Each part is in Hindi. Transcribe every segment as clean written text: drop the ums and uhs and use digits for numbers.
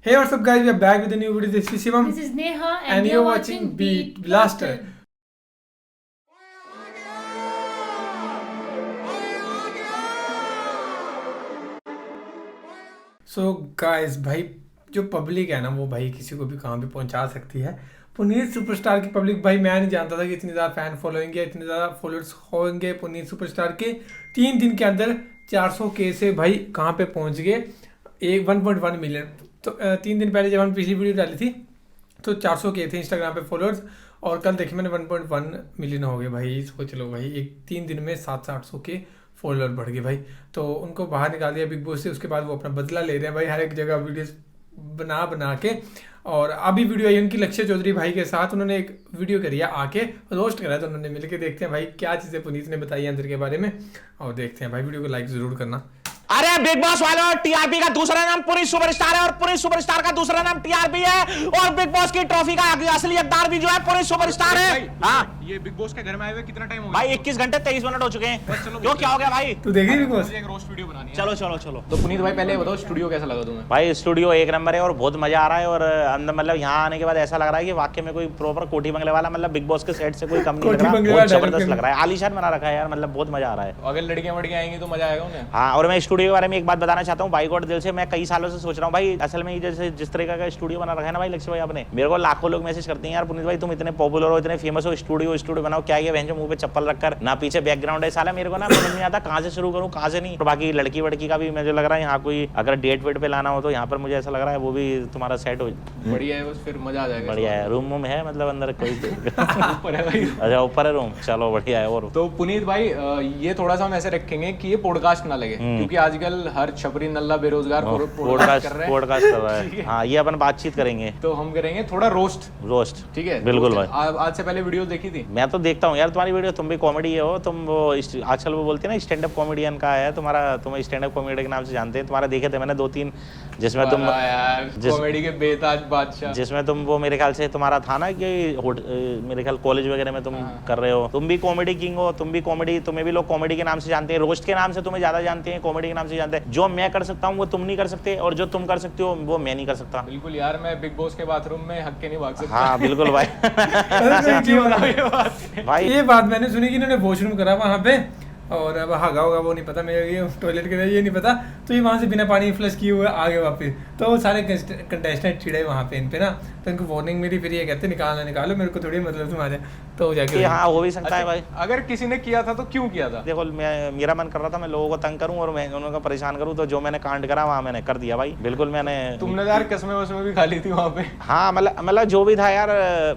Hey, what's up, guys? We are back with a new video. This is Shivam. This is Neha, and you're watching Beat Blaster. So, guys, भाई जो पब्लिक है ना वो भाई किसी को भी कहाँ भी पहुंचा सकती है। पुनीत सुपरस्टार की पब्लिक भाई मैं नहीं जानता था कि इतनी ज़्यादा फैन फॉलोइंग है, इतने ज़्यादा फॉलोअर्स होंगे पुनीत सुपरस्टार के। 3 दिन के अंदर 400K से भाई कहाँ पे पहुंच गए, 1.1 मिलियन। तो 3 दिन पहले जब हम पिछली वीडियो डाली थी तो 400K थे इंस्टाग्राम पे फॉलोअर्स, और कल देखिए मैंने 1.1 मिलियन हो गए भाई। सोच लो भाई, 3 दिन में 700-800K फॉलोअर बढ़ गए भाई। तो उनको बाहर निकाल दिया बिग बॉस से। उसके बाद वो अपना बदला ले रहे हैं भाई, हर एक जगह वीडियोस बना के। और अभी वीडियो आई उनकी लक्ष्य चौधरी भाई के साथ, उन्होंने एक वीडियो करी है, आके रोस्ट करा था उन्होंने मिलके। देखते हैं भाई क्या चीज़ें पुनीत ने बताई अंदर के बारे में, और देखते हैं भाई। वीडियो को लाइक ज़रूर करना। अरे बिग बॉस वालों, टीआरपी का दूसरा नाम पुनीत सुपरस्टार है और पुनीत सुपरस्टार का दूसरा नाम टीआरपी है, और बिग बॉस की ट्रॉफी का असली हकदार भी जो है पुनीत सुपरस्टार है। हाँ, ये बिग बॉस के घर में आए हुए कितना टाइम हो गया भाई 21 घंटे 23 मिनट हो चुके हैं। चलो क्यों, क्या हो गया भाई? तू देखी बिग बॉस? मुझे एक रोस्ट वीडियो बनानी है। चलो चलो चलो। तो पुनीत भाई पहले बताओ स्टूडियो कैसा लगा तुम्हें? भाई स्टूडियो एक नंबर है और बहुत मजा आ रहा है। और अंदर मतलब यहाँ आने के बाद ऐसा लग रहा है कि वाकई में कोई प्रॉपर कोठी बंगले वाला, मतलब बिग बॉस के सेट से कोई कम नहीं लग रहा। बहुत जबरदस्त लग रहा है, आलीशान बना रखा है यार, मतलब बहुत मजा आ रहा है। अगर लड़कियां वड़कियां आएंगी तो मजा आएगा उन्हें। हाँ, और मैं स्टूडियो के बारे में एक बात बताना चाहता हूँ भाई गॉड दिल से। मैं कई सालों से सोच रहा हूँ भाई, असल में जैसे जिस तरीके का स्टूडियो बना रखा है ना भाई लक्ष्य भाई आपने, मेरे को लाखों लोग मैसेज करते हैं यार पुनीत भाई तुम इतने पॉपुलर हो, इतने फेमस हो, स्टूडियो बनाओ। क्या ये मुंह पे चप्पल रखकर ना पीछे बैकग्राउंड है साला, मेरे को ना समझ नहीं आता कहाँ से शुरू करूँ कहाँ से नहीं। और बाकी लड़की वड़की का भी मुझे लग रहा है यहाँ कोई अगर डेट वेट पे लाना हो तो यहाँ पर मुझे ऐसा लग रहा है वो भी तुम्हारा सेट हो। बढ़िया है, बस फिर मजा आ जाएगा। बढ़िया है, रूम वूम है मतलब अंदर कोई ऊपर है भाई। अच्छा ऊपर है रूम, चलो बढ़िया है। और तो पुनीत भाई ये थोड़ा सा हम ऐसे रखेंगे कि ये पॉडकास्ट ना लगे, क्योंकि आजकल हर छपरी नल्ला बेरोजगार पॉडकास्ट कर रहे हैं। पॉडकास्ट कर रहा है। हाँ, ये अपन बातचीत करेंगे तो हम करेंगे थोड़ा रोस्ट। ठीक है, बिल्कुल भाई। आज से पहले वीडियो देखी थी? मैं तो देखता हूँ यार तुम्हारी वीडियो, तुम भी कॉमेडी हो। तुम वो आजकल वो बोलते हैं ना स्टैंड अप कॉमेडियन का है तुम्हारा, तुम स्टैंड अप कॉमेडी के नाम से जानते हैं। तुम्हारा देखे थे मैंने 2-3, जिसमें तुम कॉमेडी के बेताज बादशाह, जिसमें तुम वो मेरे ख्याल से तुम्हारा था ना कि मेरे ख्याल कॉलेज वगैरह में तुम कर रहे हो। तुम भी कॉमेडी किंग हो, तुम भी कॉमेडी, तुम्हें भी लोग कॉमेडी के नाम से जानते हैं, रोस्ट के नाम से तुम्हें ज्यादा जानते हैं, कॉमेडी के नाम से जानते हैं। जो मैं कर सकता हूँ वो तुम नहीं कर सकते, और जो तुम कर सकते हो वो मैं नहीं कर सकता। बिल्कुल यार, मैं बिग बॉस के बाथरूम में हक के नहीं भाग सकता। हाँ बिल्कुल भाई। भाई ये बात मैंने सुनी कि इन्होंने वॉशरूम करा वहाँ पे, और अब हागा होगा वो नहीं पता, मेरे ये टॉयलेट के लिए ये नहीं पता। तो ये वहाँ से बिना पानी फ्लश किए हुए आ गए वापस। तो वो सारे कंटेस्टेंट चिड़े वहाँ पे इन पे ना, तो इनको वार्निंग मिली। फिर ये कहते निकालो, मेरे को थोड़ी मतलब तुम्हारे। तो जाके हाँ हो भी सकता है भाई। अगर किसी ने किया था तो क्यों किया था? देखो मेरा मन कर रहा था मैं लोगों को तंग करूं और मैं उनको परेशान करूं, तो जो मैंने कांड करा वहाँ मैंने कर दिया भाई। बिल्कुल मैंने। तुमने यार कसमें वसमें भी खा ली थी वहाँ पे? हाँ मतलब जो भी था यार,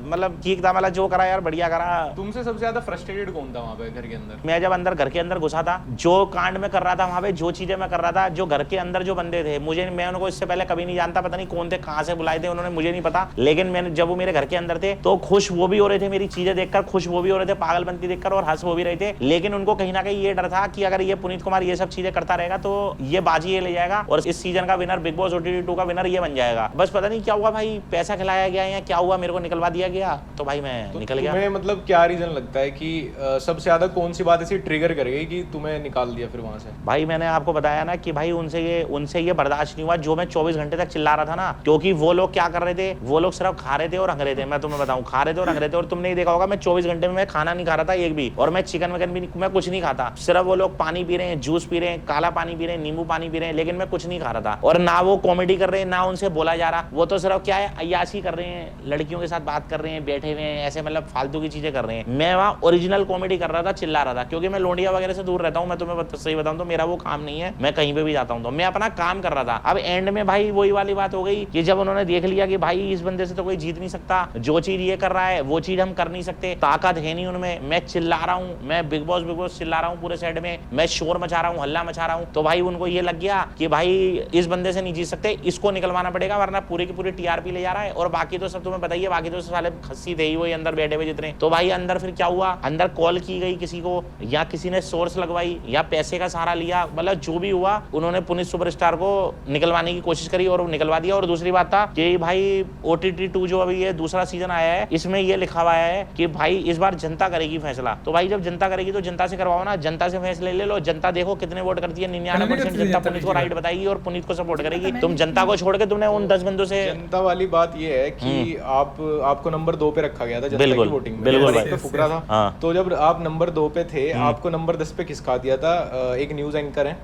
मतलब ठीक था, मतलब जो करा यार बढ़िया करा। तुमसे सबसे ज्यादा फ्रस्ट्रेटेड कौन था वहाँ पे घर के अंदर? मैं जब घर के अंदर घुसा था, जो कांड में कर रहा था वहाँ पे, जो चीजें मैं कर रहा था, जो घर के अंदर जो बंदे थे, मैं उनको इससे पहले कभी नहीं जानता, पता नहीं कौन थे, कहाँ से बुलाए थे उन्होंने, मुझे नहीं पता। लेकिन मैंने जब वो मेरे घर के अंदर थे तो खुश वो भी हो रहे थे मेरी चीजें देखकर, खुश वो भी हो रहे थे पागलपंती देखकर, और हंस वो भी रहे थे। लेकिन उनको कहीं ना कहीं ये डर था कि अगर ये पुनीत कुमार ये सब चीजें करता रहेगा तो ये बाजी ये ले जाएगा, और इस सीजन का विनर, बिग बॉस OTT 2 का विनर ये बन जाएगा। बस पता नहीं क्या हुआ भाई, पैसा खिलाया गया या क्या हुआ, मेरे को निकलवा दिया गया, तो भाई मैं निकल गया। तुम्हें मतलब क्या रीजन लगता है कि सबसे ज्यादा कौन सी बात ऐसी ट्रिगर कर गई कि तुम्हें निकाल दिया फिर वहां से? भाई मैंने आपको बताया ना कि भाई उनसे ये बर्दाश्त नहीं हुआ जो मैं 24 घंटे तक चिल्ला रहा था ना। क्योंकि वो लोग क्या कर रहे थे, वो लोग सिर्फ खा रहे थे और हंग रहे थे। मैं तुम्हें बताऊं, खा रहे थे और हंग रहे थे। और तुमने देखा होगा मैं 24 घंटे में मैं खाना नहीं खा रहा था एक भी, और मैं चिकन वगन भी मैं कुछ नहीं खाता। सिर्फ वो लोग पानी पी रहे हैं, जूस पी रहे हैं, काला पानी पी रहे हैं, नींबू पानी पी रहे हैं, लेकिन मैं कुछ नहीं खा रहा था। और ना वो कॉमेडी कर रहे हैं, ना उनसे बोला जा रहा। वो तो सिर्फ क्या है, अय्याशी कर रहे हैं, लड़कियों के साथ बात कर रहे हैं, बैठे हुए हैं ऐसे, मतलब फालतू की चीजें कर रहे हैं। मैं वहाँ ओरिजिनल कॉमेडी कर रहा था, चिल्ला रहा था, क्योंकि मैं लोंडिया वगैरह से दूर रहता हूँ। मैं तुम्हें सही बताऊं तो मेरा वो काम नहीं है, मैं कहीं पे भी जाता हूँ तो मैं अपना काम कर रहा था। अब एंड में भाई वही वाली बात हो गई कि जब उन्होंने देख लिया कि भाई इस बंदे से तो कोई जीत नहीं सकता, जो चीज ये कर रहा है वो चीज हम कर नहीं सकते, ताकत है नहीं उनमें, मैं चिल्ला रहा हूँ, मैं बिग बॉस चिल्ला रहा हूँ पूरे सेट में, मैं शोर मचा रहा हूँ, हल्ला मचा रहा हूँ, तो भाई उनको ये लग गया कि भाई इस बंदे से नहीं जीत सकते, इसको निकलवाना पड़ेगा, वरना पूरी की पूरी TRP ले जा रहा है। और बाकी तो सब तुम्हें बताइए, बाकी तो साले खस्सी थे ही वही अंदर बैठे हुए जितने। तो भाई अंदर फिर क्या हुआ, अंदर कॉल की गई किसी को, या किसी ने सोर्स लगवाई, या पैसे का सहारा लिया, मतलब जो भी हुआ उन्होंने पुनीत सुपरस्टार को निकलवाने की कोशिश करी और निकलवा दिया। और दूसरी बात था कि भाई OTT 2 जो अभी ये दूसरा सीजन आया है, इसमें ये लिखा हुआ है कि भाई इस बार जनता करेगी फैसला। तो भाई जब जनता करेगी तो जनता से करवाओ ना, जनता से फैसले ले लो। जनता देखो कितने वोट करती है, 99% जनता पुनीत को राइट बताएगी और पुनीत को सपोर्ट करेगी। तुम जनता को छोड़ के तुमने उन 10 बंदों से, जनता वाली बात ये है कि आपको नंबर 2 पे रखा गया था जनता की वोटिंग में, बिल्कुल एक पे फुकरा था। तो जब आप नंबर 2 पे थे, आपको नंबर 10 पे खिसका दिया था एक न्यूज एंकर है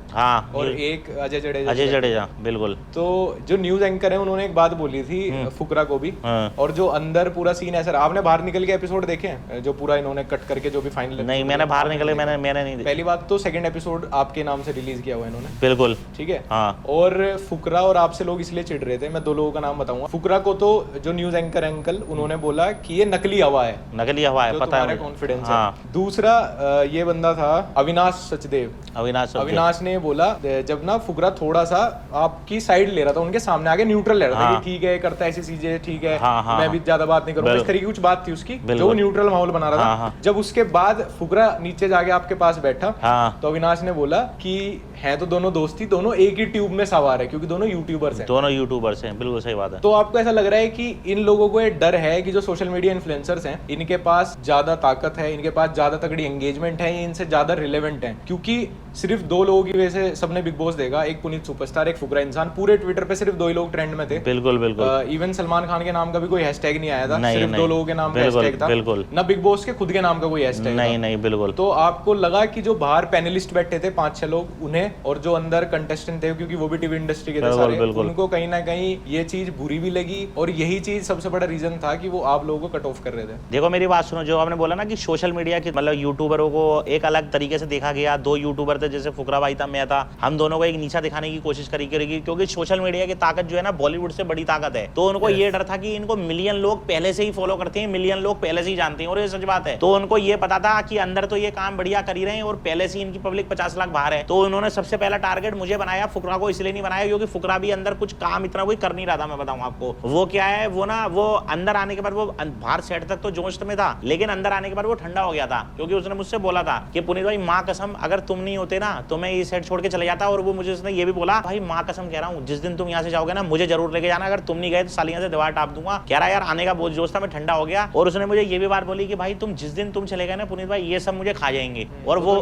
और एक अजय जडेजा। बिल्कुल। तो जो न्यूज एंकर है उन्होंने एक बात बोली थी फुकरा को भी, और जो अंदर पूरा सीन ऐसा, आपने बाहर निकल के एपिसोड देखे हैं जो पूरा इन्होंने कट करके जो भी फाइनल? नहीं, मैंने बाहर निकले, मैंने नहीं। पहली बात तो सेकंड एपिसोड आपके नाम से रिलीज किया हुआ है इन्होंने, बिल्कुल, ठीक है। और फुकरा और आपसे लोग इसलिए चिढ़ रहे थे, मैं 2 लोगों का नाम बताऊंगा। फुकरा को तो जो न्यूज एंकर अंकल उन्होंने बोला कि ये नकली हवा है, पता है, कॉन्फिडेंस है। दूसरा ये बंदा था अविनाश सचदेव, अविनाश ने बोला जब ना फुकरा थोड़ा सा आपकी साइड ले रहा था, उनके सामने आगे न्यूट्रल ले रहा था कि ठीक है करता है ऐसी चीजें, ठीक है मैं भी ज्यादा बात नहीं करूंगा, इस तरीके की कुछ बात थी उसकी, जो न्यूट्रल माहौल बना रहा था। जब उसके बाद फुकरा नीचे जाके आपके पास बैठा तो अविनाश ने बोला कि हैं तो दोनों दोस्ती, दोनों एक ही ट्यूब में सवार है क्योंकि दोनों यूट्यूबर्स हैं। बिल्कुल सही बात है। तो आपको ऐसा लग रहा है कि इन लोगों को ये डर है कि जो सोशल मीडिया इन्फ्लुएंसर्स हैं इनके पास ज्यादा ताकत है, इनके पास ज्यादा तगड़ी एंगेजमेंट है, इनसे ज्यादा रिलेवेंट है, क्योंकि सिर्फ 2 लोगों की वजह से सबने बिग बॉस देखा, एक पुनीत सुपरस्टार, एक फुकरा इंसान। पूरे ट्विटर पे सिर्फ 2 ही लोग ट्रेंड में थे। बिल्कुल। इवन सलमान खान के नाम का भी कोई हैशटैग नहीं आया था, सिर्फ 2 लोगों के नाम का हैशटैग था, ना बिग बॉस के खुद के नाम का कोई हैशटैग नहीं, बिल्कुल। तो आपको लगा कि जो बाहर पैनलिस्ट बैठे थे 5-6 लोग, उन्हें, और जो अंदर कंटेस्टेंट थे क्योंकि वो भी टीवी इंडस्ट्री के थे सारे, उनको कहीं ना कहीं ये चीज बुरी भी लगी, और यही चीज सबसे बड़ा रीजन था कि वो आप लोगों को कट ऑफ कर रहे थे। देखो मेरी बात सुनो, जो आपने बोला ना कि सोशल मीडिया के मतलब यूट्यूबरों को एक अलग तरीके से देखा गया। 2 यूट्यूबर थे, जैसे फुकरा भाई था, मैं था, हम दोनों को एक नीचा दिखाने की कोशिश करेगी, क्योंकि सोशल मीडिया की ताकत जो है ना बॉलीवुड से बड़ी ताकत है। तो उनको ये डर था कि इनको मिलियन लोग पहले से ही फॉलो करते हैं, मिलियन लोग पहले से ही जानते हैं, और ये सच बात है। तो उनको ये पता था कि अंदर तो ये काम बढ़िया कर ही रहे हैं और पहले से इनकी पब्लिक 50 लाख बाहर है। तो उन्होंने सबसे पहला टारगेट मुझे बनाया, फुकरा को इसलिए नहीं बनाया क्योंकि फुकरा भी अंदर कुछ काम इतना कोई कर नहीं रहा था। मैं बताऊं आपको वो क्या है, वो अंदर आने के बाद वो बाहर सेट तक तो जोश में था, लेकिन अंदर आने के बाद वो ठंडा हो गया था, क्योंकि उसने मुझसे बोला था कि पुनीत भाई माँ कसम अगर तुम नहीं होते ना तो मैं ये सेट छोड़ के चले जाता। और वो मुझे उसने ये भी बोला, भाई माँ कसम कह रहा हूँ जिस दिन तुम यहाँ से जाओगे ना मुझे जरूर लेके जाना, अगर तुम नहीं गए तो सालियां से दीवार टाप दूंगा। कह रहा यार आने का बहुत जोश था, मैं ठंडा हो गया। और उसने मुझे ये भी बात बोली कि भाई तुम जिस दिन तुम चले गए ना पुनीत भाई ये सब मुझे खा जाएंगे। और वो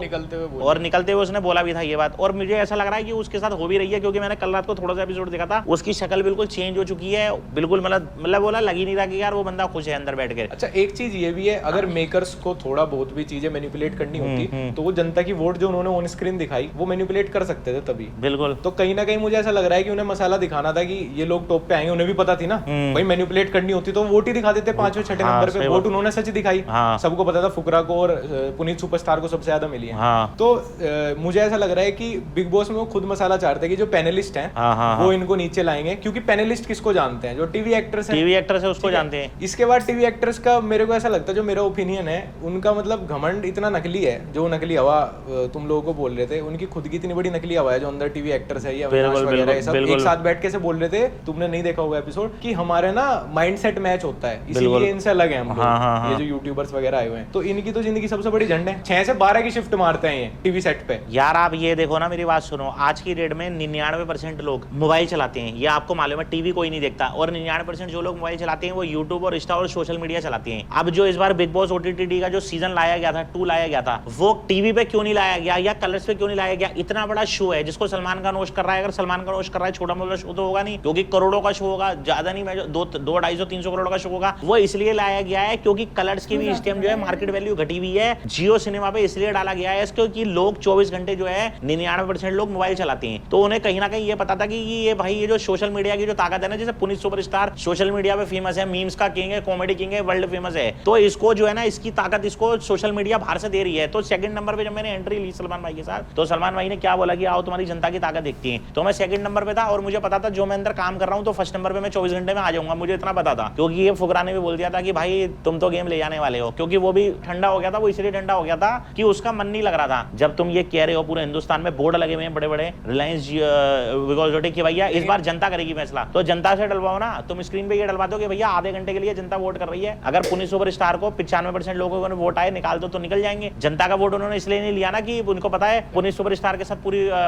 निकलते हुए उसने बोला भी था ये बात। और मुझे ऐसा लग रहा है कि उसके साथ हो भी रही है, क्योंकि मैंने कल रात को थोड़ा सा एपिसोड देखा था, उसकी शक्ल बिल्कुल चेंज हो चुकी है, बिल्कुल मतलब बोला लग ही नहीं रहा कि यार वो बंदा खुश है अंदर बैठ के। अच्छा एक चीज ये भी है, अगर मेकर्स को थोड़ा बहुत भी चीजें मैनिपुलेट करनी होती तो वो जनता की वोट जो उन्होंने ऑन स्क्रीन दिखाई वो मैनिपुलेट कर सकते थे तभी। बिल्कुल। तो कहीं ना कहीं मुझे ऐसा लग रहा है कि उन्हें मसाला दिखाना था कि ये लोग टॉप पे आएंगे, उन्हें भी पता थी ना भाई मैनिपुलेट करनी होती तो वोट ही दिखा देते 5वें 6ठे नंबर पे। वोट उन्होंने सच दिखाई, सबको पता था फुकरा को और पुनीत सुपरस्टार को सबसे ज्यादा मिली है। तो मुझे ऐसा लग रहा है कि बिग बॉस में वो खुद मसाला चाहते हैं कि जो पैनलिस्ट हैं वो इनको नीचे लाएंगे, क्योंकि पैनलिस्ट किसको जानते हैं, जो टीवी एक्टर्स है उसको जानते हैं। इसके बाद टीवी एक्टर्स का मेरे को ऐसा लगता है, जो मेरा ओपिनियन है, उनका मतलब घमंड इतना नकली है। जो नकली हवा तुम लोगों को बोल रहे थे, उनकी खुद की इतनी बड़ी नकली हवा है जो अंदर टीवी एक्टर्स है, एक साथ बैठ के से बोल रहे थे, तुमने नहीं देखा होगा एपिसोड, कि हमारे ना माइंडसेट मैच होता है, इसीलिए इनसे अलग है हम लोग, ये जो यूट्यूबर्स वगैरह आए हुए हैं। तो इनकी तो जिंदगी सबसे बड़ी झंड है, 6 से 12 की शिफ्ट मारते हैं ये टीवी सेट पे। यार आप ये देखो ना, मेरी बात सुनो, आज की डेट में 99% लोग मोबाइल चलाते हैं, ये आपको मालूम है, टीवी कोई नहीं देखता। और 99% जो लोग मोबाइल चलाते हैं वो यूट्यूब और इंस्टा और सोशल मीडिया चलाते हैं। अब जो इस बार बिग बॉस OTT का जो सीजन लाया गया था, 2 लाया गया था, वो टीवी पे क्यों नहीं लाया गया या कलर्स पे क्यों नहीं लाया गया? इतना बड़ा शो है जिसको सलमान खान होस्ट कर रहा है, अगर सलमान खान होस्ट कर रहा है छोटा मोटा शो तो होगा नहीं, क्योंकि करोड़ों का शो होगा, ज्यादा नहीं, 200-250-300 करोड़ का शो होगा। वो इसलिए लाया गया है क्योंकि कलर्स की भी इस टाइम जो है मार्केट वैल्यू घटी हुई है। जियो सिनेमा पे इसलिए डाला गया है क्योंकि लोग 24 घंटे जो है 99% लोग मोबाइल चलाते हैं, तो उन्हें कहीं ना कहीं ये पता था कि ये भाई ये जो सोशल मीडिया की जो ताकत है ना, जैसे पुनीत सुपरस्टार सोशल मीडिया पे फेमस है, मीम्स का किंग है, कॉमेडी किंग है, वर्ल्ड फेमस है, तो इसको जो है ना इसकी ताकत इसको सोशल मीडिया बाहर से दे रही है। तो सेकंड नंबर पे जब मैंने एंट्री ली सलमान भाई के साथ, तो सलमान भाई ने क्या बोला कि आओ तुम्हारी जनता की ताकत देखती है, तो मैं सेकंड नंबर पे था और मुझे पता था जो मैं अंदर काम कर रहा हूं तो फर्स्ट नंबर पे मैं 24 घंटे में आ जाऊंगा, मुझे इतना पता था। क्योंकि ये फुकरा ने भी बोल दिया था कि भाई तुम तो गेम ले जाने वाले हो, क्योंकि वो भी ठंडा हो गया था, वो इसलिए ठंडा हो गया था कि उसका मन नहीं लग रहा था। जब तुम ये कह रहे हो पूरे हिंदुस्तान में बोर्ड लगे हुए हैं बड़े बड़े, रिलायंस कि भैया इस बार जनता करेगी फैसला, तो जनता से डलवाओ ना, तुम स्क्रीन पे ये डलवा दो कि भैया आधे घंटे के लिए जनता वोट कर रही है, अगर पुनीत सुपरस्टार को 95% लोगों ने वोट आए निकाल दो तो निकल जाएंगे। जनता का वोट उन्होंने इसलिए नहीं लिया ना कि उनको पता है पुनीत सुपरस्टार के साथ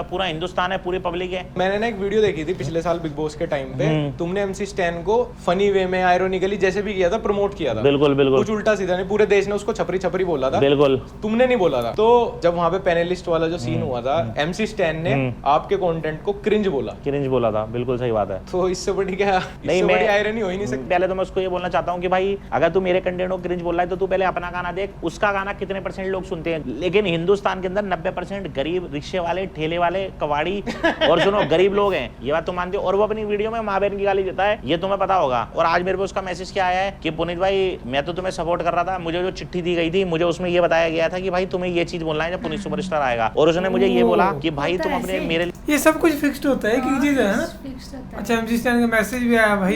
पूरा हिंदुस्तान है, पूरी पब्लिक है। मैंने ना एक वीडियो देखी थी थी पिछले साल बिग बॉस के टाइम पे, तुमने MC स्टैन को फनी वे में आयरोनिकली जैसे भी किया था, प्रमोट किया था। बिल्कुल बिल्कुल, कुछ उल्टा सीधा नहीं, पूरे देश ने उसको छपरी छपरी बोला था। बिल्कुल, तुमने नहीं बोला था। तो जब वहां पे पैनलिस्ट वाला जो सीन हुआ था, MC स्टैन ने आपके कंटेंट को क्रिंज बोला था। बिल्कुल सही बात है। तो इससे बड़ी क्या, इससे बड़ी आयरनी हो ही नहीं सकती। पहले तो मैं उसको ये बोलना चाहता हूँ कि भाई अगर तू मेरे कंटेंट को क्रिंज बोल रहा है तो तू पहले अपना गाना देख, उसका गाना कितने % लोग सुनते हैं। लेकिन हिंदुस्तान के अंदर 90% गरीब रिक्शे वाले, ठेले वाले, कबाड़ी और सुनो गरीब लोग हैं, ये बात तुम मानते हो। और वो अपनी वीडियो में माँ बहन की गाली देता है, ये तुम्हें पता होगा। और आज मेरे को उसका मैसेज क्या आया है कि पुनीत भाई मैं तो तुम्हें सपोर्ट कर रहा था, मुझे जो चिट्ठी दी गई थी मुझे उसमें ये बताया गया था कि भाई तुम्हें ये चीज बोलना है जब पुनीत सुपरस्टार आएगा। और उसने मुझे ये बोला कि भाई तुम अपने मेरे ये सब कुछ फिक्स्ड होता है कि चीज है ना। अच्छा MC स्टैन का मैसेज भी आया भाई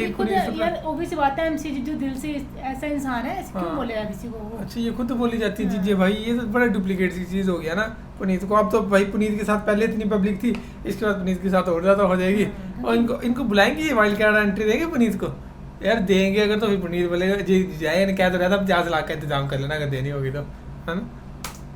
यार ओबीसी बात है, MC जो दिल से ऐसा इंसान है, ऐसे क्यों बोलेगा किसी को वो? अच्छा ये खुद बोली जाती है चीजें भाई, ये तो बड़ा डुप्लीकेट सी चीज हो गया ना पुनीत को। अब तो भाई पुनीत के साथ पहले इतनी पब्लिक थी, इसके बाद पुनीत के साथ और ज्यादा हो जाएगी। और इनको बुलाएंगे, वाइल्ड कार्ड एंट्री देंगे पुनीत को यार, देंगे अगर तो फिर पुनीत बोलेगा जी जाए, क्या तो रहता 50 लाख का इंतजाम कर लेना अगर देनी होगी तो, है ना।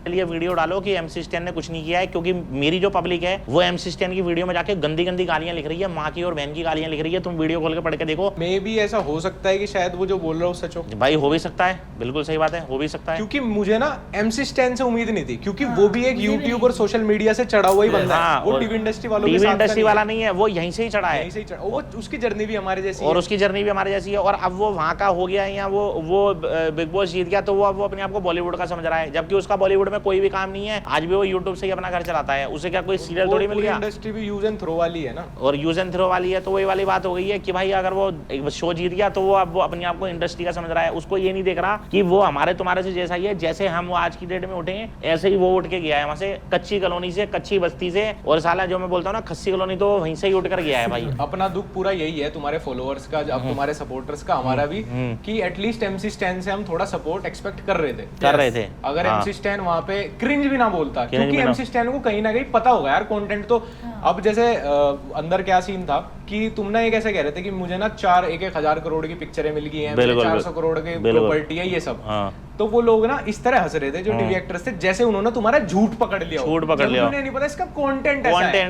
लिए वीडियो डालो कि MC स्टैन ने कुछ नहीं किया है, क्योंकि मेरी जो पब्लिक है वो MC स्टैन की वीडियो में जाके गंदी गंदी गालियां लिख रही है, माँ की और बहन की गालियां लिख रही है। तुम वीडियो खोल के पढ़ के देखो। मे भी ऐसा हो सकता है कि शायद वो जो बोल रहा हो सच हो। भाई हो भी सकता है, बिल्कुल सही बात है, हो भी सकता है। क्योंकि मुझे ना MC स्टैन से उम्मीद नहीं थी, क्योंकि वो भी एक यूट्यूब और सोशल मीडिया से चढ़ा हुआ ही बंदा है। वो टीवी इंडस्ट्री वालों के साथ, टीवी इंडस्ट्री वाला नहीं है, वो यहीं से ही चढ़ा है, यहीं से ही चढ़ा। वो उसकी जर्नी भी हमारे जैसी और उसकी जर्नी भी हमारे जैसी है। और अब वो वहाँ का हो गया है, या वो बिग बॉस जीत गया तो वो अब वो अपने आप को बॉलीवुड का समझ रहा है, जबकि उसका बॉलीवुड में कोई भी काम नहीं है। आज भी वो यूट्यूब से ही अपना घर चलाता है, उसे क्या कोई सीरियल थोड़ी मिल गया। इंडस्ट्री भी यूज एंड थ्रो वाली है ना, और यूज एंड थ्रो वाली है। तो वही वाली बात हो गई है कि भाई अगर वो शो जीत गया तो वो अब वो अपने आप को इंडस्ट्री का समझ रहा है। उसको ये नहीं देख रहा कि वो हमारे तुम्हारे से जैसा ही है, जैसे हम वो आज की डेट में उठे हैं ऐसे ही वो उठ के गया है वहां से, कच्ची कॉलोनी से, कच्ची बस्ती से। और साला जो मैं बोलता हूँ ना खस्सी कॉलोनी, तो वहीं से ही उठ कर गया है भाई। अपना दुख पूरा यही है, तुम्हारे फॉलोअर्स का, अब तुम्हारे सपोर्टर्स का, हमारा भी, कि एटलीस्ट MC स्टैन से हम थोड़ा सपोर्ट एक्सपेक्ट कर रहे थे। अगर MC स्टैन वहां पे क्रिंज भी ना बोलता, क्योंकि MC स्टैन को कहीं ना कहीं पता होगा यार कंटेंट तो। अब जैसे अंदर क्या सीन था कि तुम ना ये कैसे कह रहे थे कि मुझे ना 1,000 करोड़ की पिक्चरें मिल गई हैं, 400 करोड़ की प्रॉपर्टी है, ये सब। तो वो लोग ना इस तरह हंस रहे थे जो टीवी एक्टर्स थे, जैसे उन्होंने तुम्हारा झूठ पकड़ लिया, उन्हें नहीं पता इसका कंटेंट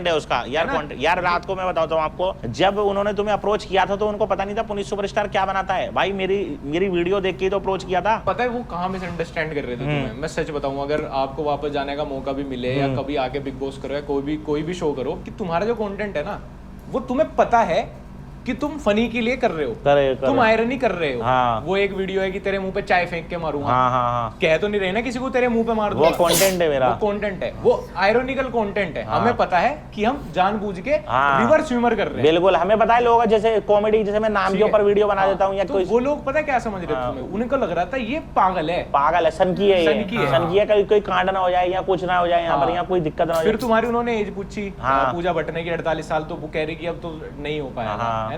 है उसका। यार रात को मैं बताता हूँ आपको, जब उन्होंने तुम्हें अप्रोच किया था तो उनको पता नहीं था पुनीत सुपरस्टार क्या बनाता है। भाई मेरी वीडियो देख के तो अप्रोच किया था। पता है वो कहाँ मिसअंडरस्टैंड कर रहे थे तुम्हें। मैं सच बताऊं, अगर आपको वापस जाने का मौका भी मिले या कभी आके बिग बॉस करो या कोई भी शो करो, कि तुम्हारा जो कंटेंट है ना वो तुम्हें पता है कि तुम फनी के लिए कर रहे हो, तुम आयरनी कर रहे हो। हाँ। वो एक वीडियो है कि तेरे मुंह पे चाय फेंक के मारूंगा। हाँ। कह तो नहीं रहे ना किसी को तेरे मुंह पे मार दूंगा, वो कंटेंट है मेरा, वो कंटेंट है, वो आयरोनिकल कंटेंट है। हमें पता है कि हम जानबूझ के रिवर्स ह्यूमर कर रहे हैं। बिल्कुल हमें पता है। लोग जैसे कॉमेडी, जैसे मैं नाम के ऊपर वीडियो बना देता हूँ या तो वो लोग पता है क्या समझ रहे थे तुम्हें, उनको लग रहा था ये पागल है, सनकी है, कोई कांड ना हो जाए या कुछ ना हो जाए यहाँ पर, यहाँ कोई दिक्कत ना हो जाए। फिर तुम्हारी उन्होंने एज पूछी पूजा भट्ट की 48 साल, तो वो कह रही कि अब तो नहीं हो पाया, है ना।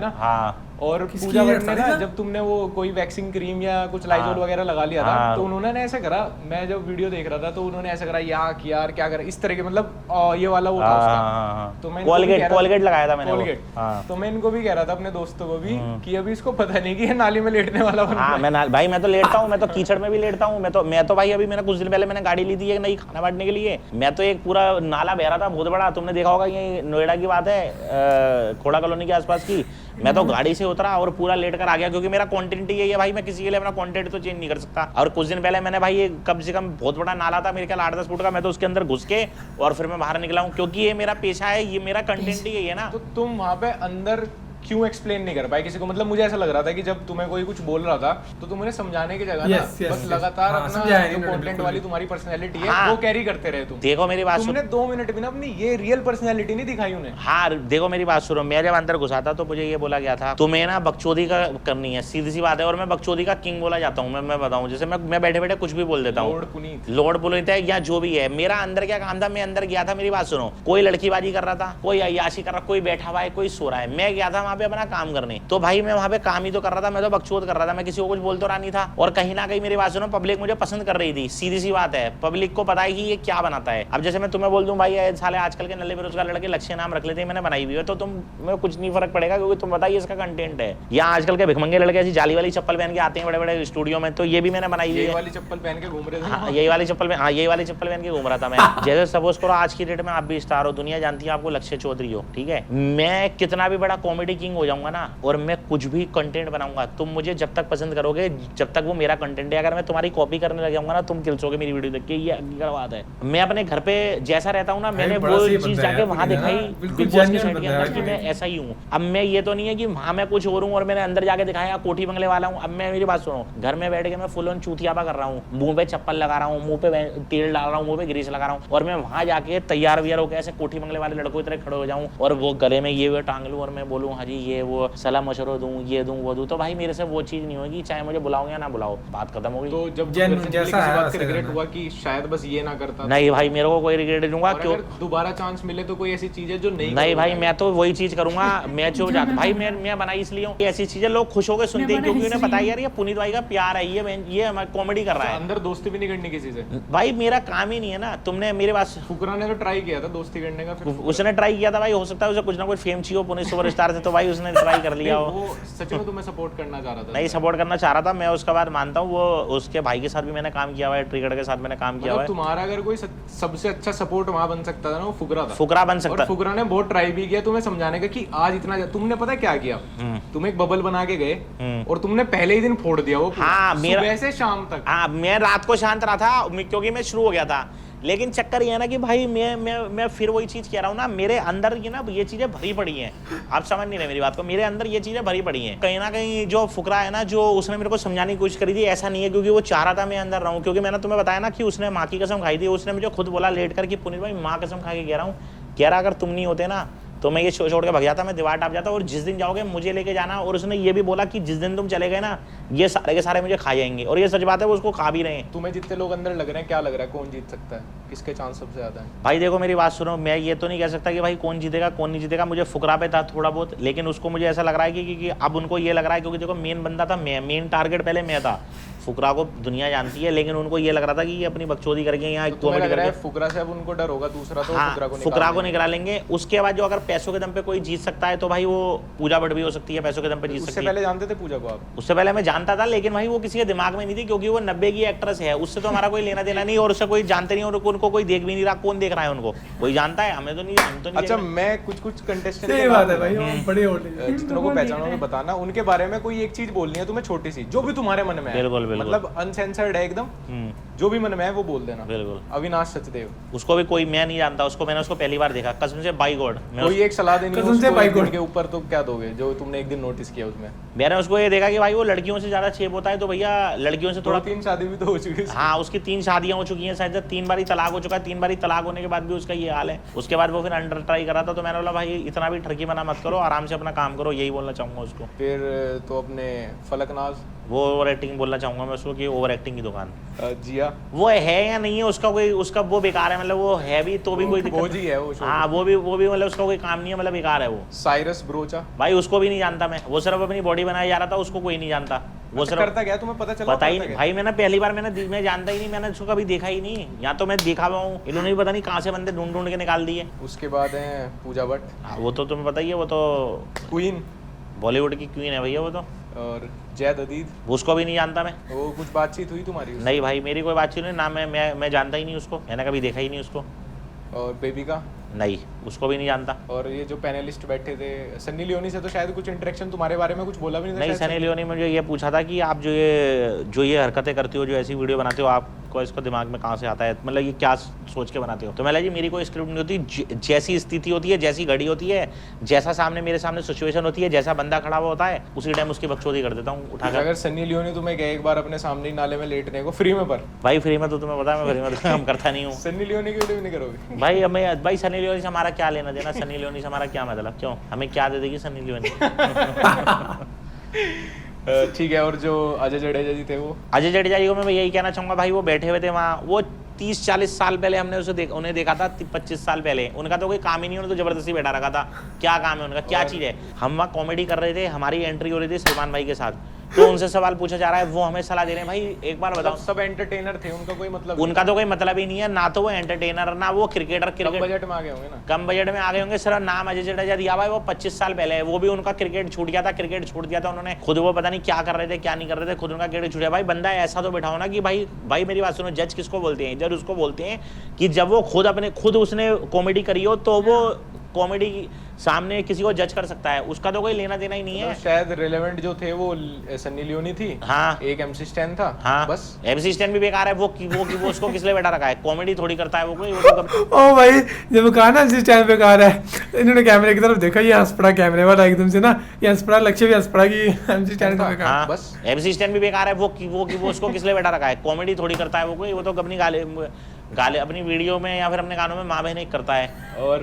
और पूजा भट्ट ने ना जब तुमने वो कोई वैक्सिंग क्रीम या कुछ लाइजोल वगैरह लगा लिया था, तो उन्होंने ऐसा करा, मैं जब वीडियो देख रहा था तो उन्होंने ऐसा करा यार क्या कर, इस तरह के मतलब ये वाला वो था उसका। तो मैं कोलगेट लगाया था मैंने, कोलगेट। तो मैं इनको भी कह रहा था अपने दोस्तों को भी कि अभी इसको पता नहीं कि ये नाली में लेटने वाला बना। भाई मैं तो लेटता हूँ, मैं तो कीचड़ में भी लेटता हूँ। मैं तो भाई अभी मैंने कुछ दिन पहले मैंने गाड़ी ली थी एक नई खाना बांटने के लिए, मैं तो एक पूरा नाला बह रहा था बहुत बड़ा, तुमने देखा होगा, ये नोएडा की बात है, खोड़ा कॉलोनी के आसपास की। मैं तो गाड़ी से उतरा और पूरा लेट कर आ गया, क्योंकि मेरा कंटेंट ही है भाई, मैं किसी के लिए अपना कंटेंट तो चेंज नहीं कर सकता। और कुछ दिन पहले मैंने भाई ये कम से कम बहुत बड़ा नाला था मेरे ख्याल 8-10 फुट का, मैं तो उसके अंदर घुस के और फिर मैं बाहर निकला हूँ, क्योंकि ये मेरा पेशा है, ये मेरा कंटेंट ही है ना। तो तुम वहां पे अंदर क्यों एक्सप्लेन नहीं कर पाए किसी को? मतलब मुझे ऐसा लग रहा था कि जब तुम्हें कोई कुछ बोल रहा था तो तुम उन्हें समझाने की जगह बस लगातार अपना जो कंटेंट वाली तुम्हारी पर्सनैलिटी है वो कैरी करते रहे तुम। देखो मेरी बात, तुमने 2 मिनट भी ना अपनी ये रियल पर्सनैलिटी नहीं दिखाई उन्हें। हाँ देखो मेरी बात सुनो, मैं जब अंदर घुसा था तो मुझे ये बोला गया था तुम्हें ना बकचोदी का करनी है, सीधी सी बात है। और मैं बकचोदी का किंग बोला जाता हूँ, मैं बताऊँ, जैसे मैं बैठे बैठे कुछ भी बोल देता हूँ, लॉर्ड पुनीत है या जो भी है। मेरा अंदर क्या काम था, मैं अंदर गया था, मेरी बात सुनो, कोई लड़कीबाजी कर रहा था, कोई अय्याशी कर रहा, कोई बैठा हुआ है, कोई सो रहा है, मैं गया था वहां पे पे अपना काम करने। तो भाई मैं वहाँ पे काम ही तो कर रहा था, मैं तो बकचोद कर रहा था, मैं किसी को कुछ बोल तो रहा नहीं था। और कहीं ना कहीं मेरी बात सुनो, पब्लिक मुझे पसंद कर रही थी, सीधी सी बात है। पब्लिक को पता है कि ये क्या बनाता है। अब जैसे मैं तुम्हें बोल दूं भाई साले आजकल के नल्ले बेरोजगार लड़के लक्ष्य नाम रख लेते हैं, मैंने बनाई हुई है, तो तुम्हें कुछ नहीं फर्क पड़ेगा, क्योंकि तुम बताइए इसका कंटेंट है। या आजकल के भिखमंगे लड़के ऐसी जाली वाली चप्पल पहन के आते हैं बड़े बड़े स्टूडियो में, तो ये भी मैंने बनाई हुई है। यही वाली चप्पल पहन के घूम रहे थे। हाँ, यही वाली चप्पल पहन के घूम रहा था मैं। जैसे सपोज करो आज की डेट में आप भी स्टार हो, दुनिया जानती है आपको लक्ष्य चौधरी हो, ठीक है। मैं कितना भी बड़ा कॉमेडी किंग हो जाऊंगा ना, और मैं कुछ भी कंटेंट बनाऊंगा, तुम मुझे जब तक पसंद करोगे, जब तक वो मेरा कंटेंट है। अगर मैं तुम्हारी कॉपी करने लग जाऊंगा ना, तुम किलसोगे मेरी वीडियो देख के, ये हकीकत बात है। मैं अपने घर पे जैसा रहता हूँ ना, मैंने वो चीज जाके वहां दिखाई बिग बॉस की साइड के अंदर कि मैं ऐसा ही हूँ। अब मैं ये तो नहीं है कि वहां मैं कुछ और हूँ और मैंने अंदर जाके दिखाया कोठी बंगले वाला हूँ। अब मैं मेरी बात सुनो, घर में बैठ के मैं फुल ऑन चूतियापा कर रहा हूँ, मुंह पे चप्पल लगा रहा हूँ, मुंह पे तेल डाल रहा हूँ, मुंह पे ग्रीस लगा रहा हूँ, और मैं वहां जाके तैयार व्यार होकर ऐसे कोठी बंगले वाले लड़कों की तरह खड़े हो जाऊँ और वो गले में ये टांग लूँ और मैं बोलूँ हाँ जी ये वो सलाह मशवरा दूँ, ये दूँ वो दूँ, तो भाई मेरे से वो चीज नहीं होगी, चाहे मुझे बुलाओ या ना बुलाओ, बात खत्म हो गई। तो जब रिग्रेट हुआ कि शायद बस ये ना करता? नहीं भाई, मेरे को कोई रिग्रेट नहीं हुआ। क्यों? दोबारा चांस मिले तो कोई ऐसी चीज है जो नहीं भाई, मैं तो वही चीज करूंगा। मैं जो जाता भाई, मैं बनाई इसलिए हूँ, ऐसी चीजें लोग खुश होकर सुनते हैं, क्योंकि उन्हें पता है यार ये पुनीत भाई का प्यार है, ये कॉमेडी कर रहा है। अंदर दोस्ती भी नहीं करनी किसी से भाई, मेरा काम ही नहीं है ना। तुमने मेरे पास फुकरा ने तो ट्राई किया था दोस्ती करने का, उसने ट्राई किया था भाई, हो सकता है उसे कुछ ना कुछ फेम चाहिए पुनीत सुपरस्टार से, तो भाई उसने ट्राई कर लिया वो सच में तुम्हें सपोर्ट करना चाह रहा था? नहीं, सपोर्ट करना चाह रहा था मैं, उसके बाद मानता हूँ वो उसके भाई के साथ भी मैंने काम किया हुआ है, ट्रिगर्ड के साथ मैंने काम किया हुआ है। तुम्हारा अगर कोई सबसे अच्छा सपोर्ट वहां बन सकता था ना, वो फुकरा था। फुकरा बन सकता, और फुकरा ने बहुत ट्राई भी किया तुम्हें समझाने का कि आज इतना, तुमने पता क्या किया, तुम एक बबल बना के गए और तुमने पहले ही दिन फोड़ दिया वो। हाँ, सुबह से शाम तक। हाँ, मैं रात को शांत रहा था क्योंकि मैं शुरू हो गया था। लेकिन चक्कर ये है ना कि भाई मैं फिर वही चीज कह रहा हूँ ना, मेरे अंदर ये ना ये चीजें भरी पड़ी हैं। आप समझ नहीं रहे मेरी बात को, मेरे अंदर ये चीजें भरी पड़ी हैं। कहीं ना कहीं जो फुकरा है ना, जो उसने मेरे को समझाने की कोशिश करी थी, ऐसा नहीं है क्योंकि वो चाह रहा था मैं अंदर रहूं, क्योंकि मैंने तुम्हें बताया ना कि उसने माँ की कसम खाई थी। उसने मुझे खुद बोला लेट कर कि पुनीत भाई माँ कसम खा के कह रहा हूँ, कह रहा अगर तुम नहीं होते ना तो मैं ये छोड़ के भाग जाता, मैं दीवार टाप जाता, और जिस दिन जाओगे मुझे लेके जाना। और उसने ये भी बोला कि जिस दिन तुम चले गए ना, ये सारे के सारे मुझे खा जाएंगे, और ये सच बात है, वो उसको खा भी रहे हैं। तुम्हें जितने लोग अंदर लग रहे हैं, क्या लग रहा है कौन जीत सकता है, किसके चांस सबसे ज्यादा है? भाई देखो मेरी बात सुनो, मैं ये तो नहीं कह सकता कि भाई कौन जीतेगा कौन नहीं जीतेगा, मुझे फुकरा पे था थोड़ा बहुत, लेकिन उसको मुझे ऐसा लग रहा है कि अब उनको ये लग रहा है, क्योंकि देखो मेन बंदा था मैं, मेन टारगेट पहले मैं था। फुकरा को दुनिया जानती है, लेकिन उनको ये लग रहा था कि ये अपनी बकचोदी करके यहाँ कॉमेडी करके फुकरा से अब उनको डर होगा दूसरा, तो फुकरा को निकाल लेंगे। उसके बाद जो अगर पैसों के दम पे कोई जीत सकता है तो भाई वो पूजा भट्ट भी हो सकती है, पैसों के दम पे जीत सकती है। उससे पहले जानते थे पूजा को आप? उससे पहले मैं जानता था, लेकिन भाई वो किसी के दिमाग में नहीं थी, क्योंकि वो 90 की एक्ट्रेस है, उससे तो हमारा कोई लेना देना नहीं, और उससे कोई जानते नहीं, और उनको कोई देख भी नहीं रहा। कौन देख रहा है उनको? कोई जानता है? हमें तो नहीं, हम तो नहीं। अच्छा, मैं कुछ कंटेस्टेंट सही बात है भाई, बड़े जितनों को पहचानोगे बताना, उनके बारे में कोई एक चीज बोलनी है तुम्हें, छोटी सी, जो भी तुम्हारे मन में है, मतलब अनसेंसर्ड है एकदम, जो भी मन में है वो बोल देना। बिल्कुल। अविनाश सचदेव, उसको भी कोई मैं नहीं जानता, उसको मैंने उसको पहली बार देखा, कसम से बाई गॉड। कोई एक सलाह देनी कसम से बाई गॉड के ऊपर तो क्या दोगे जो तुमने एक दिन नोटिस किया उसमें? मैंने उसको ये देखा कि भाई वो लड़कियों से ज्यादा छेप होता है, तो भैया लड़कियों से थोड़ा 3 शादी भी तो हो चुकी है। हाँ, उसकी 3 शादियां हो चुकी हैं, शायद 3 बार तलाक हो चुका है। 3 बार तलाक होने के बाद भी उसका ये हाल है। उसके बाद वो फिर अंडर ट्राई करा था, तो मैंने बोला भाई इतना भी ठरकी बना मत करो, आराम से अपना काम करो, यही बोलना चाहूंगा उसको। फिर तो अपने फलकनाज, वो ओवर एक्टिंग बोलना चाहूंगा मैं उसको कि ओवर एक्टिंग की दुकान। जिया, वो है या नहीं है उसका कोई, उसका वो बेकार है, मतलब वो है भी तो भी कोई दिक्कत जी है वो। हाँ, वो भी मतलब उसका कोई काम नहीं है, मतलब बेकार है वो। साइरस ब्रोचा, भाई उसको भी नहीं जानता मैं, वो सिर्फ अपनी बॉडी बनाया जा रहा था, उसको कोई नहीं जानता। वो सिर्फ करता क्या तुम्हें पता चला? पता ही नहीं भाई, मैंने पहली बार मैं जानता ही नहीं, मैंने उसको कभी देखा ही नहीं, या तो मैं देखा हुआ हूँ, इन्होंने भी पता नहीं कहाँ से बंदे ढूंढ के निकाल दिए। उसके बाद है पूजा भट्ट, वो तो तुम्हें पता ही है, वो तो क्वीन, बॉलीवुड की क्वीन है भैया वो तो। और जैद अदीद, उसको भी नहीं जानता मैं। वो कुछ बातचीत हुई तुम्हारी? नहीं भाई, मेरी कोई बातचीत नहीं ना, मैं जानता ही नहीं उसको, मैंने कभी देखा ही नहीं उसको। और बेबी का? नहीं, उसको भी नहीं जानता। और ये जो पैनलिस्ट बैठे थे, सन्नी लियोनी से तो शायद कुछ इंटरेक्शन तुम्हारे बारे में कुछ बोला भी नहीं था? नहीं, सनी लियोनी मुझे ये पूछा था कि आप जो ये हरकतें करती हो, जो ऐसी वीडियो बनाते हो, आपको इसको दिमाग में कहाँ से आता है, मतलब ये क्या सोच के बनाते हो? तो मैं जी मेरी कोई स्क्रिप्ट नहीं होती, जैसी स्थिति होती है, जैसी घड़ी होती है, जैसा मेरे सामने सिचुएशन होती है, जैसा बंदा खड़ा हुआ होता है, उसी टाइम उसकी बकचोदी कर देता हूँ उठाकर। अगर सन्नी लियोनी तुम्हें कहे एक बार अपने सामने ही नाले में लेटने को फ्री में, पर भाई फ्री में तो तुम्हें पता है मैं फ्री में काम करता नहीं हूँ। सन्नी लियोनी की वीडियो नहीं करोगे? भाई सनी लियोनी से हमारा क्या लेना देना, सनी लियोनी से हमारा क्या मतलब, क्यों हमें क्या दे देगी सनी लियोनी? ठीक है। और जो अजय जडेजा जी थे, वो अजय जडेजा जी को मैं यही कहना चाहूंगा भाई, वो बैठे हुए थे वहाँ, वो 30-40 साल पहले हमने उन्हें देखा था, 25 साल पहले। उनका तो कोई काम ही नहीं, उन्होंने तो जबरदस्ती बैठा रखा था। क्या काम है उनका, क्या चीज़ है? हम वहाँ कॉमेडी कर रहे थे, हमारी एंट्री हो रही थी सलमान भाई के साथ, तो उनसे सवाल पूछा जा रहा है, वो हमें सलाह दे रहे हैं। भाई एक बार बताओ, सब एंटरटेनर थे, उनका कोई मतलब उनका तो कोई मतलब ही नहीं है, ना तो वो एंटरटेनर, ना वो क्रिकेटर। कम बजट में आ गए होंगे ना, कम बजट में आ गए होंगे। सिर्फ नाम अजय जडेजा दिया भाई, वो 25 साल पहले है, वो भी उनका क्रिकेट छूट गया था, क्रिकेट छोड़ दिया था उन्होंने खुद, वो पता नहीं क्या कर रहे थे क्या नहीं कर रहे थे, खुद उनका क्रिकेट छूट गया। भाई बंदा ऐसा तो बैठाओ ना कि भाई मेरी बात सुनो, जज किसको बोलते हैं? जज उसको बोलते हैं कि जब वो खुद उसने कॉमेडी करी हो, तो वो कॉमेडी सामने किसी को जज कर सकता है, उसका तो कोई लेना देना ही नहीं है। शायद रिलेवेंट जो थे वो सन्नी लियोनी थी, हाँ, एक MC स्टैन था, हाँ, बस MC स्टैन भी बेकार है, वो उसको किस लिए बैठा रखा है? कॉमेडी थोड़ी करता है वो कोई, वो तो ओ भाई जब कहा ना MC स्टैन बेकार है, इन्होंने कैमरे की तरफ देखा, ये हंस पड़ा कैमरे वाला एकदम से ना, ये हंस पड़ा, लक्ष्य भी हंस पड़ा कि MC स्टैन का बेकार। हाँ, बस MC स्टैन भी बेकार है, वो उसको किस लिए बैठा रखा है? कॉमेडी थोड़ी करता है वो कोई, वो तो अपनी गाले अपनी वीडियो में या फिर अपने गानों में माँ बहन एक करता है। और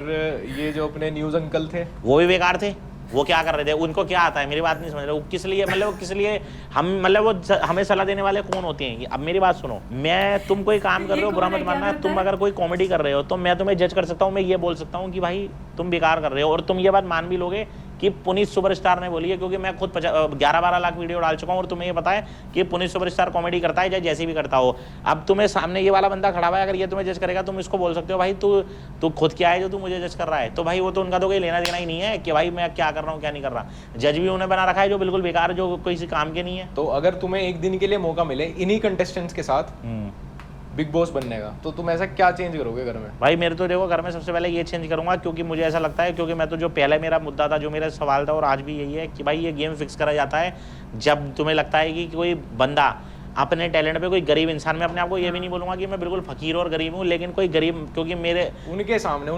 ये जो अपने न्यूज़ अंकल थे, वो भी बेकार थे। वो क्या कर रहे थे? उनको क्या आता है? मेरी बात नहीं समझ रहे। वो किस लिए हम मतलब वो हमें सलाह देने वाले कौन होते हैं? अब मेरी बात सुनो, मैं तुम कोई काम कर रहे हो, बुरा मत मानना, तुम अगर कोई कॉमेडी कर रहे हो तो मैं तुम्हें जज कर सकता हूँ, मैं ये बोल सकता हूँ कि भाई तुम बेकार कर रहे हो, और तुम ये बात मान भी लोगे कि पुनीत सुपरस्टार ने बोली है, क्योंकि मैं खुद 11-12 लाख वीडियो डाल चुका हूँ, और तुम्हें ये पता है कि पुनीत सुपरस्टार कॉमेडी करता है, चाहे जैसी भी करता हो। अब तुम्हें सामने ये वाला बंदा खड़ा हुआ है, अगर ये तुम्हें जज करेगा, तुम इसको बोल सकते हो भाई तू खुद क्या है जो तू मुझे जज कर रहा है? तो भाई वो तो उनका तो कोई लेना देना ही नहीं है कि भाई मैं क्या कर रहा हूँ क्या नहीं कर रहा। जज भी उन्हें बना रखा है जो बिल्कुल बेकार, जो किसी काम के नहीं है। तो अगर तुम्हें एक दिन के लिए मौका मिले इन्हीं कंटेस्टेंट्स के साथ बिग बॉस बनने का, तो तुम ऐसा क्या चेंज करोगे घर में? भाई मेरे तो देखो, घर में सबसे पहले ये चेंज करूंगा, क्योंकि मुझे ऐसा लगता है, क्योंकि मैं तो जो पहले मेरा मुद्दा था, जो मेरा सवाल था, और आज भी यही है कि भाई ये गेम फिक्स करा जाता है जब तुम्हें लगता है कि कोई बंदा अपने टैलेंट पे, कोई गरीब इंसान, मैं अपने आप को ये भी नहीं बोलूंगा कि मैं बिल्कुल फकीर और गरीब हूँ, लेकिन कोई गरीब, क्योंकि मेरे उनके सामने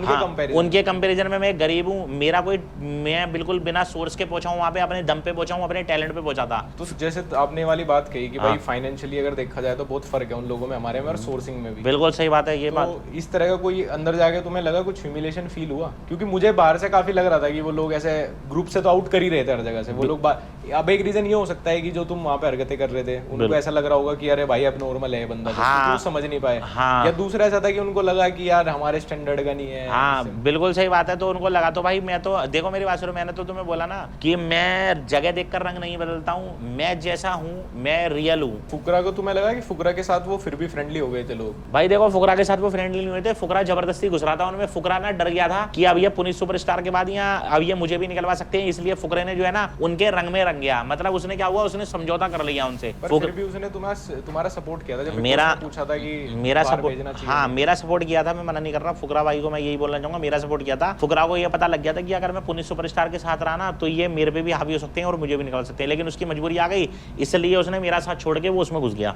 उनके कंपैरिजन में मैं गरीब हूँ, मैं बिल्कुल बिना सोर्स के पहुंचा हूँ वहाँ पे, अपने दम पे पहुंचा हूँ, अपने टैलेंट पे पहुंचा था। तो जैसे आपने वाली बात कही कि भाई फाइनेंशियली अगर देखा जाए तो बहुत फर्क है उन लोगों में, हमारे में, और सोर्सिंग में भी। बिल्कुल सही बात है ये बात। इस तरह का कोई अंदर जाके तुम्हें लगा कुछ ह्यूमिलेशन फील हुआ? क्योंकि मुझे बाहर से काफी लग रहा था कि वो लोग ऐसे ग्रुप से तो आउट कर ही रहे थे हर जगह से वो लोग। अब एक रीजन ये हो सकता है कि जो तुम वहाँ पे हरकतें कर रहे थे, उनको ऐसा लग रहा होगा कि अरे भाई अब नॉर्मल है बंदा, तो समझ नहीं पाए। या दूसरा ऐसा था कि उनको लगा कि यार हमारे स्टैंडर्ड का नहीं है। हाँ बिल्कुल सही बात है, तो उनको लगा। तो भाई मैं तो देखो मेरी बात सुनो, मैंने तो तुम्हें बोला ना कि मैं जगह देखकर रंग नहीं बदलता हूँ, मैं जैसा हूँ मैं रियल हूँ। फुकरा को तुम्हें लगा कि फुकरा के साथ वो फिर भी फ्रेंडली हो गए थे लोग? भाई देखो फुकरा के साथ वो फ्रेंडली नहीं हुए थे, फुकरा जबरदस्ती घुस रहा था उनमें। फुकरा ना डर गया था कि अब ये पुनीत सुपरस्टार के बाद यहाँ अब ये मुझे भी निकलवा सकते हैं, इसलिए फुकरे ने जो है ना उनके रंग में रंग गया। मतलब उसने क्या हुआ, उसने समझौता कर लिया उनसे। फिर भी उसने तुम्हारा सपोर्ट किया था जब मेरा पूछा था कि मेरा सपोर्ट, हाँ मेरा सपोर्ट किया था, मैं मना नहीं कर रहा। फुकरा भाई को मैं यही बोलना चाहूंगा, मेरा सपोर्ट किया था। फुकरा को ये पता लग गया था कि अगर मैं पुनीत सुपरस्टार के साथ रहा ना तो ये मेरे पे भी हावी हो सकते हैं और मुझे भी निकल सकते हैं, लेकिन उसकी मजबूरी आ गई, इसलिए उसने मेरा साथ छोड़ के वो उसमें घुस गया।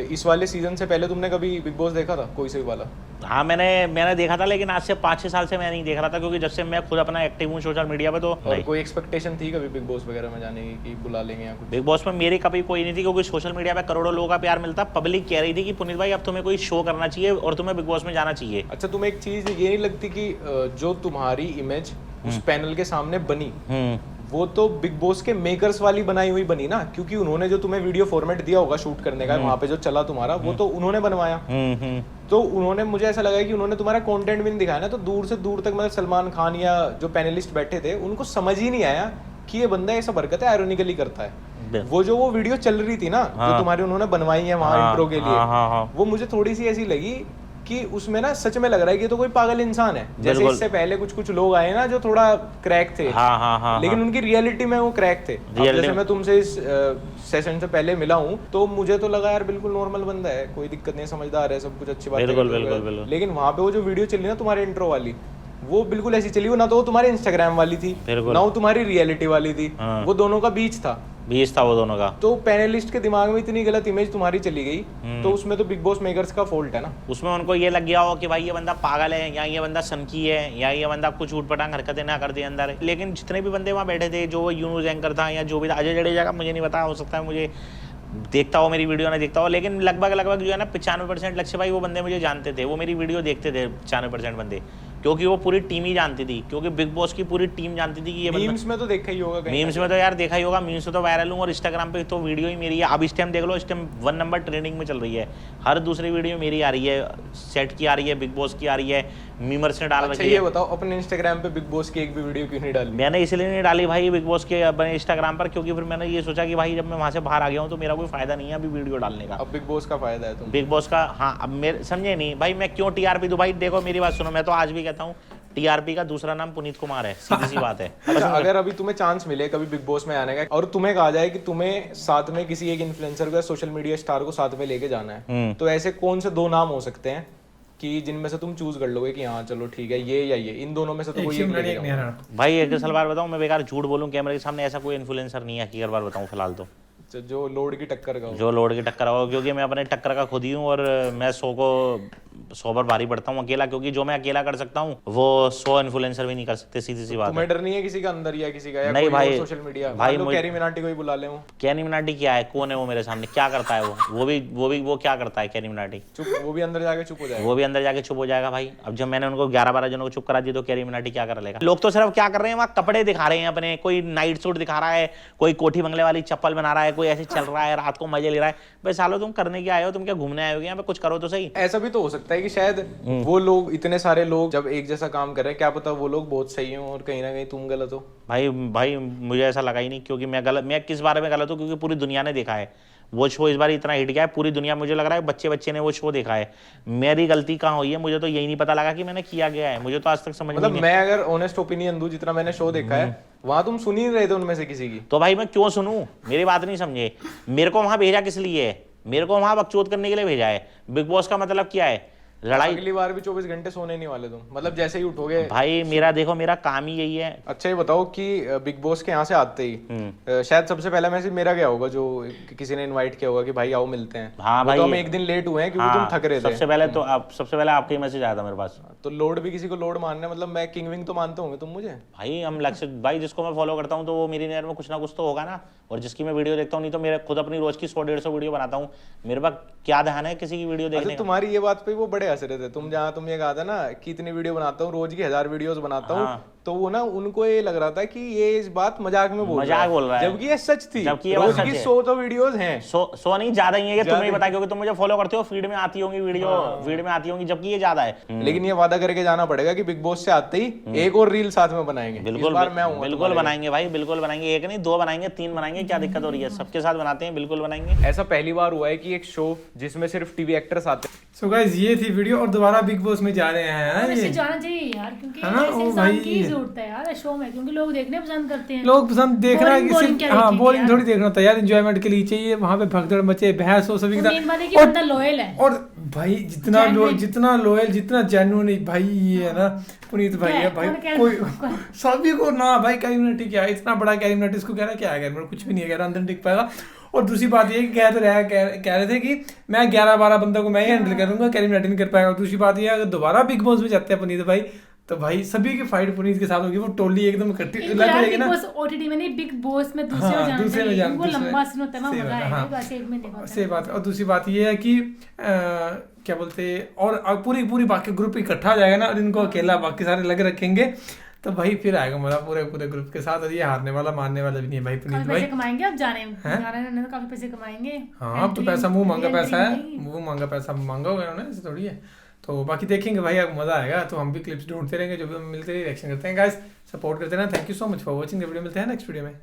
इस वाले सीजन से पहले तुमने कभी बिग बॉस देखा था कोई से भी वाला? हाँ मैंने देखा था, लेकिन आज से 5-6 साल से मैं नहीं देख रहा था, क्योंकि जब से मैं खुद अपना एक्टिव हूँ सोशल मीडिया पे। तो और कोई एक्सपेक्टेशन थी कभी बिग बॉस वगैरह में जाने की कि बुला लेंगे या कुछ? बिग बॉस में मेरी कभी कोई नहीं थी, क्योंकि सोशल मीडिया पे करोड़ों लोगों का प्यार मिलता। पब्लिक कह रही थी कि पुनीत भाई अब तुम्हें कोई शो करना चाहिए और तुम्हें बिग बॉस में जाना चाहिए। अच्छा, तुम्हें एक चीज ये नहीं लगती कि जो तुम्हारी इमेज उस पैनल के सामने बनी वो तो बिग बॉस के मेकर्स वाली बनाई हुई बनी ना? क्योंकि उन्होंने जो तुम्हें वीडियो फॉर्मेट दिया होगा शूट करने का, वहां पे जो चला तुम्हारा, वो तो उन्होंने बनवाया। तो उन्होंने, मुझे ऐसा लगा कि उन्होंने तुम्हारा कंटेंट भी नहीं दिखाया ना, तो दूर से दूर तक मतलब सलमान खान या जो पैनलिस्ट बैठे थे उनको समझ ही नहीं आया कि ये बंदा ये सब हरकतें आयरोनिकली करता है। वो वीडियो चल रही थी ना, जो तुम्हारी उन्होंने बनवाई है वहां इंट्रो के लिए, वो मुझे थोड़ी सी ऐसी लगी कि उसमें ना सच में लग रहा है कि तो कोई पागल इंसान है। जैसे इससे पहले कुछ लोग आए ना जो थोड़ा क्रैक थे, लेकिन उनकी रियलिटी में वो क्रैक थे। जैसे मैं तुमसे इस सेशन से पहले मिला हूँ तो मुझे तो लगा यार बिल्कुल नॉर्मल बंदा है, कोई दिक्कत नहीं, समझदार है, सब कुछ अच्छी बात है। लेकिन वहां पे वो जो वीडियो चली ना तुम्हारे इंट्रो वाली, वो बिल्कुल ऐसी चली, वो ना तो वो तुम्हारी इंस्टाग्राम वाली थी ना वो तुम्हारी रियलिटी वाली थी, वो दोनों का बीच था वो दोनों का। तो पैनलिस्ट के दिमाग में इतनी गलत इमेज तुम्हारी चली गई, तो उसमें तो बिग बॉस मेकर्स का फॉल्ट है ना। उसमें उनको ये लग गया हो कि भाई ये बंदा पागल है, या ये बंदा सनकी है, या ये बंदा कुछ उठपटांग हरकतें ना कर दे अंदर। लेकिन जितने भी बंदे वहाँ बैठे थे, जो न्यूज़ एंकर था या जो भी था, अजय जडेजा का मुझे नहीं पता, हो सकता है मुझे देखता हो, मेरी वीडियो ना देखता हो, लेकिन लगभग जो है ना 95% लक्ष्य भाई वो बंदे मुझे जानते थे, वो मेरी वीडियो देखते थे 95% बंदे, क्योंकि वो पूरी टीम ही जानती थी, क्योंकि बिग बॉस की पूरी टीम जानती थी कि ये मीम्स में तो देखा ही होगा, मीम्स में तो यार देखा ही होगा, मीम्स में तो वायरल हूँ, और इंस्टाग्राम पे तो वीडियो ही मेरी है। अब इस टाइम देख लो, इस टाइम 1 नंबर ट्रेंडिंग में चल रही है, हर दूसरी वीडियो मेरी आ रही है, सेट की आ रही है, बिग बॉस की आ रही है, मीमर्स ने डाल रखी है। ये बताओ अपने इंस्टाग्राम पे बिग बॉस की एक भी वीडियो क्यों नहीं डाली? मैंने इसलिए नहीं डाली भाई बिग बॉस के अपने इंस्टाग्राम पर, क्योंकि फिर मैंने ये सोचा कि भाई जब मैं वहाँ से बाहर आ गया हूँ तो मेरा कोई फायदा नहीं है अभी वीडियो डालने का। अब बिग बॉस का फायदा है तुम, बिग बॉस का। हाँ, अब मेरे समझे नहीं भाई, मैं क्यों टीआरपी दूं भाई? देखो मेरी बात सुनो, मैं तो आज भी कहता हूँ टीआरपी का दूसरा नाम पुनीत कुमार है, सीधी सी बात है। अच्छा, अगर अभी तुम्हें चांस मिले कभी बिग बॉस में आने का और तुम्हें कहा जाए कि तुम्हें साथ में किसी एक इन्फ्लुएंसर को या सोशल मीडिया स्टार को साथ में लेके जाना है, तो ऐसे कौन से 2 नाम हो सकते हैं कि जिनमें से तुम चूज कर लोगे कि हाँ चलो ठीक है ये या ये, इन दोनों में से तो कोई एक लेके जाऊंगा? भाई एक सलवार बताऊं, मैं बेकार झूठ बोलूं कैमरे के सामने, ऐसा कोई इन्फ्लुएंसर नहीं है हकीकत बात बताऊं फिलहाल तो, जो लोड की टक्कर का हो। जो लोड की टक्कर हो, क्योंकि मैं अपने टक्कर का खुद ही हूँ, और मैं 100 पर भारी पड़ता हूँ अकेला, क्योंकि जो मैं अकेला कर सकता हूँ वो 100 इन्फ्लुएंसर भी नहीं कर सकते, सीधी सी बात है। तुम्हें डर नहीं है किसी का अंदर या किसी का, या नहीं कोई भाई, सोशल मीडिया भाई कैरी मिनाटी को ही बुला ले? कैरी मिनाटी क्या है, कौन है वो मेरे सामने, क्या करता है वो क्या करता है कैरी मिनाटी? चुप, वो भी अंदर जाके चुप हो जाएगा। वो भी अंदर जाके चुप हो जाएगा भाई। अब जब मैंने उनको 11-12 जनों को चुप करा दिया तो कैरी मिनाटी क्या कर लेगा? लोग तो सिर्फ क्या कर रहे हैं, वहाँ कपड़े दिखा रहे हैं अपने, कोई नाइट सूट दिखा रहा है, कोई कोठी बंगले वाली चप्पल बना रहा है, कोई ऐसे चल रहा है, रात को मजे ले रहा है। भाई सालो तुम करने क्या आए हो? तुम क्या घूमने आए हो? यहाँ पे कुछ करो तो सही। ऐसा भी तो हो सकता है कि शायद वो लोग, इतने सारे लोग जब एक जैसा काम कर रहे हैं, क्या पता वो लोग बहुत सही हो और कहीं ना कहीं तुम गलत हो। भाई मुझे ऐसा लगा ही नहीं, क्योंकि मैं किस बारे में गलत हूँ? क्योंकि पूरी दुनिया ने देखा है वो शो, इस बार इतना हिट गया है पूरी दुनिया, मुझे लग रहा है बच्चे ने वो शो देखा है। मेरी गलती कहाँ हुई है? मुझे तो यही नहीं पता लगा कि मैंने किया गया है, मुझे तो आज तक समझ मतलब मैं अगर ऑनेस्ट ओपिनियन दूं, जितना मैंने शो देखा है वहां तुम सुन ही नहीं रहे थे उनमें से किसी की। तो भाई मैं क्यों सुनूं? मेरी बात नहीं समझे। मेरे को वहां भेजा किस लिए है? मेरे को वहां बकचोद करने के लिए भेजा है। बिग बॉस का मतलब क्या है? लड़ाई। अगली बार भी 24 घंटे सोने नहीं वाले तुम, मतलब जैसे ही उठोगे। भाई मेरा काम ही यही है। अच्छा ये बताओ कि बिग बॉस के यहाँ से आते ही शायद सबसे पहला मैसेज मेरा क्या होगा, जो किसी ने इनवाइट किया होगा कि भाई आओ मिलते हैं? हाँ भाई, तो हम एक दिन लेट हुए हैं क्योंकि तुम थक रहे थे। सबसे पहले आपका ही मैसेज आया था मेरे पास। तो लोड भी किसी को लोड मानना, मतलब मैं किंग विंग तो मानते होंगे तुम मुझे। भाई हम लक्ष्य भाई, जिसको मैं फॉलो करता हूँ तो वो मेरी नजर में कुछ ना कुछ तो होगा ना, और जिसकी मैं वीडियो देखता हूँ, नहीं तो मेरे खुद अपनी रोज की 100-150 वीडियो बनाता हूँ। मेरे पास क्या ध्यान है किसी की वीडियो देखने का? तुम्हारी ये बात पे वो बड़े हंस रहे थे तुम, जहाँ तुम ये कहा था ना कि इतनी वीडियो बनाता हूँ, रोज की 1000 वीडियोस बनाता हूँ, तो वो ना उनको ये लग रहा था कि ये इस बात मजाक में बोल रहा है, जबकि ये सच थी। जबकि ये रोज की 100 तो वीडियोस हैं। 100 नहीं, ज्यादा ही है, ये तुम्हें पता है क्योंकि तुम मुझे फॉलो करते हो, फीड में आती होंगी वीडियो, फीड में आती होंगी, जबकि ये ज्यादा है। लेकिन ये वादा करके जाना पड़ेगा कि बिग बॉस से आते ही एक और रील साथ में बनाएंगे। बिल्कुल बनाएंगे भाई, बिल्कुल बनाएंगे। एक नहीं 2 बनाएंगे, 3 बनाएंगे, क्या दिक्कत हो रही है? सबके साथ बनाते हैं, बिल्कुल बनाएंगे। ऐसा पहली बार हुआ है कि एक शो जिसमें सिर्फ टीवी एक्टर्स आते हैं। सो गाइस ये थी वीडियो, और दोबारा बिग बॉस में जा रहे हैं। ऐसे जाना चाहिए यार, क्योंकि ऐसे इंसान की जरूरत है यार शो में, क्योंकि लोग देखने पसंद करते हैं। लोग पसंद देखना है कि हाँ, बोरिंग थोड़ी देखना होता है यार, एंजॉयमेंट के लिए चाहिए। वहाँ पे भगदड़ मचे, बहस हो, सभी बंदा लॉयल है। और भाई जितना लॉयल, जितना जेन्युइन भाई ये है ना पुनीत भाई है भाई, कोई सभी को ना भाई कैरिमनेटिक क्या है, इतना बड़ा कैरिमनेटिक, इसको कह रहा क्या है, कुछ भी नहीं कह रहा, अंदर टिक पाएगा। और दूसरी बात ये कह रहे थे कि मैं 11-12 बंदों को मैं ही हैंडल करूंगा, कैरिमनेटिक नहीं कर पाएगा। दूसरी बात ये अगर दोबारा बिग बॉस में जाते हैं पुनीत भाई, तो भाई सभी की फाइट पुनीत के साथ होगी, वो टोली एकदम इकट्ठी लग जाएगी ना। ओटीटी में नहीं, बिग बॉस में दूसरे में जाना, वो लंबा सीन होता है ना, मजा आएगा, ऐसे एक में नहीं होता। सही बात है। और दूसरी बात ये है कि क्या बोलते, और पूरी बाकी ग्रुप इकट्ठा हो जाएगा ना, और इनको अकेला बाकी सारे लग रखेंगे, तो भाई फिर आएगा मजा पूरे ग्रुप के साथ। और ये हारने वाला मानने वाला भी नहीं है भाई पुनीत भाई। पैसे कमाएंगे अब जाने में, काफी पैसे कमाएंगे। हाँ अब तो पैसा मुंह मांगा पैसा है, मुंह मांगा पैसा मांगा होगा उन्होंने, ऐसे थोड़ी है। तो बाकी देखेंगे भाई, अब मजा आएगा। तो हम भी क्लिप्स ढूंढते रहेंगे, जो भी हम मिलते रहे रिएक्शन करते हैं। गाइस सपोर्ट करते रहना। Thank you so much for watching the video. मिलते हैं नेक्स्ट वीडियो में।